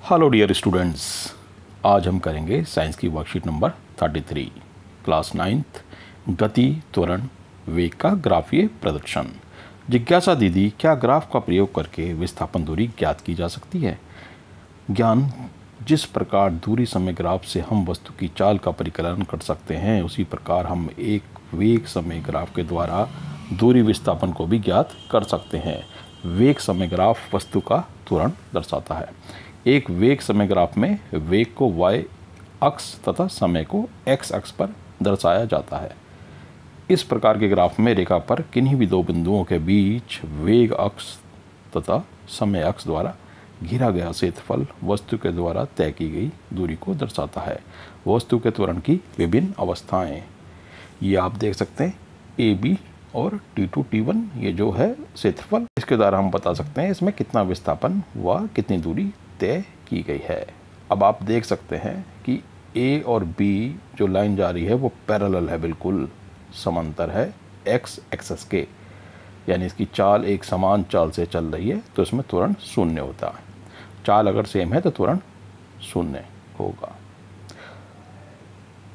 Hello dear students, आज हम करेंगे साइंस की वर्कशीट नंबर 33 क्लास 9th गति त्वरण वेग का ग्राफीय प्रदर्शन। जिज्ञासा दीदी, क्या ग्राफ का प्रयोग करके विस्थापन दूरी ज्ञात की जा सकती है? ज्ञान, जिस प्रकार दूरी समय ग्राफ से हम वस्तु की चाल का परिकलन कर सकते हैं, उसी प्रकार हम एक वेग समय ग्राफ के द्वारा दूरी विस्थापन को भी ज्ञात कर सकते हैं। वेग समय ग्राफ वस्तु का त्वरण दर्शाता है। एक वेग समय ग्राफ में वेग को y अक्ष तथा समय को x अक्ष पर दर्शाया जाता है। इस प्रकार के ग्राफ में रेखा पर किन्हीं भी दो बिंदुओं के बीच वेग अक्ष तथा समय अक्ष द्वारा घिरा गया क्षेत्रफल वस्तु के द्वारा तय की गई दूरी को दर्शाता है। वस्तु के त्वरण की विभिन्न अवस्थाएं ये आप देख सकते हैं, AB और T2 T1 ये जो है क्षेत्रफल, इसके द्वारा हम बता सकते हैं इसमें कितना विस्थापन व कितनी दूरी तय की गई है। अब आप देख सकते हैं कि A और B जो लाइन जा रही है वो पैरेलल है, बिल्कुल समांतर है x एक्सिस के, यानी इसकी चाल एक समान चाल से चल रही है तो इसमें त्वरण शून्य होता है। चाल अगर सेम है तो त्वरण शून्य होगा।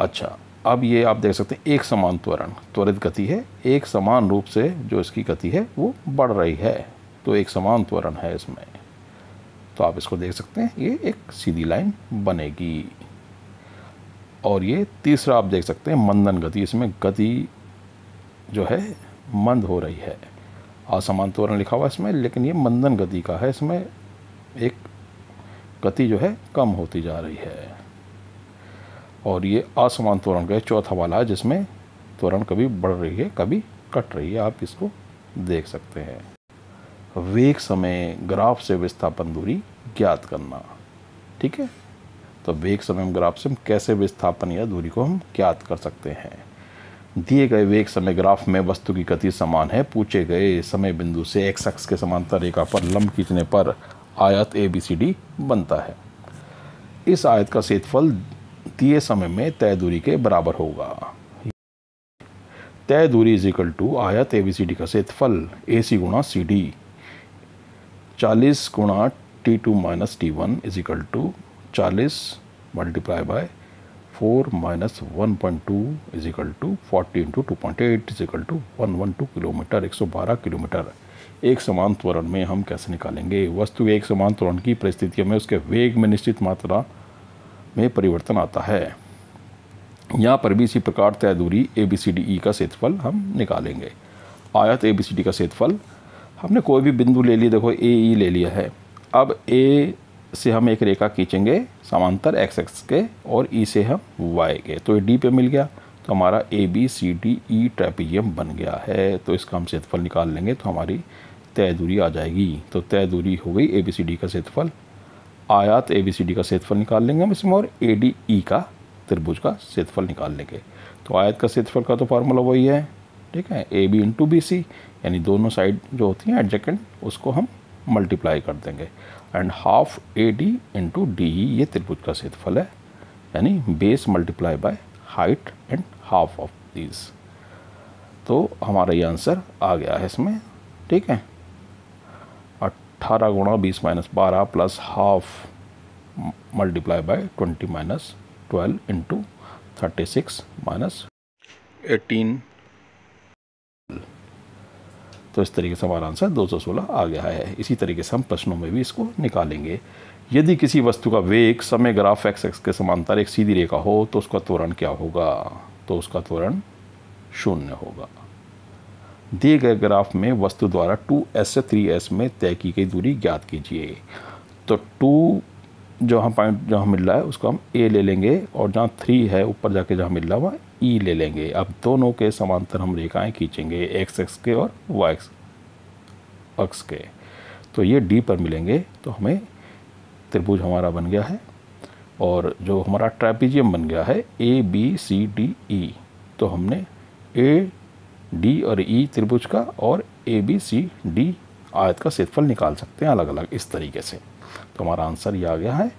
अच्छा, अब ये आप देख सकते हैं एक समान त्वरण त्वरित गति है, एक समान रूप से जो इसकी गति है वो बढ़ रही है, तो एक समान त्वरण है इसमें। तो आप इसको देख सकते हैं, ये एक सीधी लाइन बनेगी। और ये तीसरा आप देख सकते हैं मंदन गति, इसमें गति जो है मंद हो रही है। असमान त्वरण लिखा हुआ इसमें, लेकिन ये मंदन गति का है, इसमें एक गति जो है कम होती जा रही है। और ये असमान त्वरण का चौथा वाला है, जिसमें त्वरण कभी बढ़ रही है कभी कट रही है, आप इसको देख सकते हैं। वेग समय ग्राफ से विस्थापन दूरी ज्ञात करना, ठीक है। तो वेग समय ग्राफ से हम कैसे विस्थापन या दूरी को हम ज्ञात कर सकते हैं? दिए गए वेग समय ग्राफ में वस्तु की गति समान है। पूछे गए समय बिंदु से x अक्ष के समांतर रेखा पर लंब खींचने पर आयत ABCD बनता है। इस आयत का क्षेत्रफल दिए समय में तय दूरी के बराबर होगा। तय दूरी इज इक्वल टू आयत ABCD का क्षेत्रफल AC गुणा CD, 40 गुणा T2 minus T1 is equal to 40 multiply by 4 minus 1.2 is equal to 40 into 2.8 is equal to 112 kilometre, 112 kilometre. एक समान त्वरण में हम कैसे निकालेंगे? वस्तु एक समान त्वरण की परिस्थितियों में उसके वेग में निश्चित मात्रा में परिवर्तन आता है। यहाँ पर भी इसी प्रकार तय दूरी ABCDE का क्षेत्रफल हम निकालेंगे। आयत ABCD का क्षेत्रफल हमने कोई भी बिंदु ले लिया, देखो AE ले लिया है। अब A से हम एक रेखा खींचेंगे समांतर x अक्ष के और E से हम y के, तो ये D पे मिल गया, तो हमारा ABCDE ट्रेपीजियम बन गया है। तो इसका हम क्षेत्रफल निकाल लेंगे तो हमारी तय दूरी आ जाएगी। तो तय दूरी हो गई ABCD का क्षेत्रफल। आयत ABCD का क्षेत्रफल निकाल लेंगे हम इसमें, और ADE का त्रिभुज का क्षेत्रफल निकाल लेंगे। तो आयत का क्षेत्रफल का तो फार्मूला वही है, ठीक है, AB इंटू BC, यानी दोनों साइड जो होती हैं एडजेकेंट उसको हम मल्टीप्लाई कर देंगे। And half AD into DE ये त्रिभुज का क्षेत्रफल है, यानी base multiply by height and half of these. तो हमारा ये आंसर आ गया है इसमें, ठीक है। 18 गुणा 20 minus 12 plus half multiply by 20 minus 12 into 36 minus 18। तो इस तरीके से हमारा आंसर 216 आ गया है। इसी तरीके से हम प्रश्नों में भी इसको निकालेंगे। यदि किसी वस्तु का वेग समय ग्राफ x अक्ष के समांतर एक सीधी रेखा हो तो उसका त्वरण क्या होगा? तो उसका त्वरण शून्य होगा। दिए गए ग्राफ में वस्तु द्वारा 2s से 3s में तय की गई दूरी ज्ञात कीजिए। तो 2 जहाँ पॉइंट जहाँ मिल रहा है उसको हम A ले लेंगे, और जहाँ 3 है ऊपर जाके जहाँ मिल रहा है वहाँ E ले लेंगे। अब दोनों के समांतर हम रेखाएं खींचेंगे, x अक्ष के और y अक्ष के, तो ये D पर मिलेंगे, तो हमें त्रिभुज हमारा बन गया है। और जो हमारा ट्रेपीजियम बन गया है ABCDE, तो हमने AD और E त्रिभुज का और ABCD आयत का क्षेत्रफल निकाल सकते हैं अलग अलग इस तरीके से। तो हमारा आंसर ये आ गया है,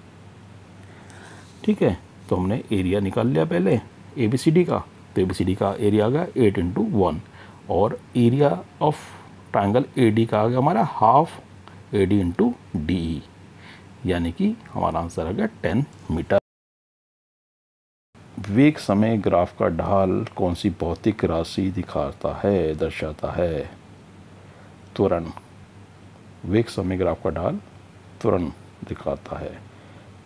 ठीक है। तो हमने एरिया निकाल लिया पहले ABCD का, तो ABCD का एरिया आ गया 8 इंटू 1, और एरिया ऑफ ट्रायंगल AD का आ गया हमारा हाफ AD इंटू DE, यानी कि हमारा आंसर आ गया 10 मीटर। वेग समय ग्राफ का ढाल कौन सी भौतिक राशि दिखाता है, दर्शाता है? त्वरण। वेग समय ग्राफ का ढाल त्वरण दिखाता है।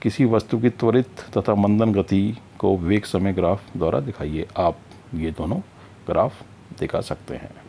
किसी वस्तु की त्वरित तथा मंदन गति को वेग समय ग्राफ द्वारा दिखाइए। आप ये दोनों ग्राफ दिखा सकते हैं।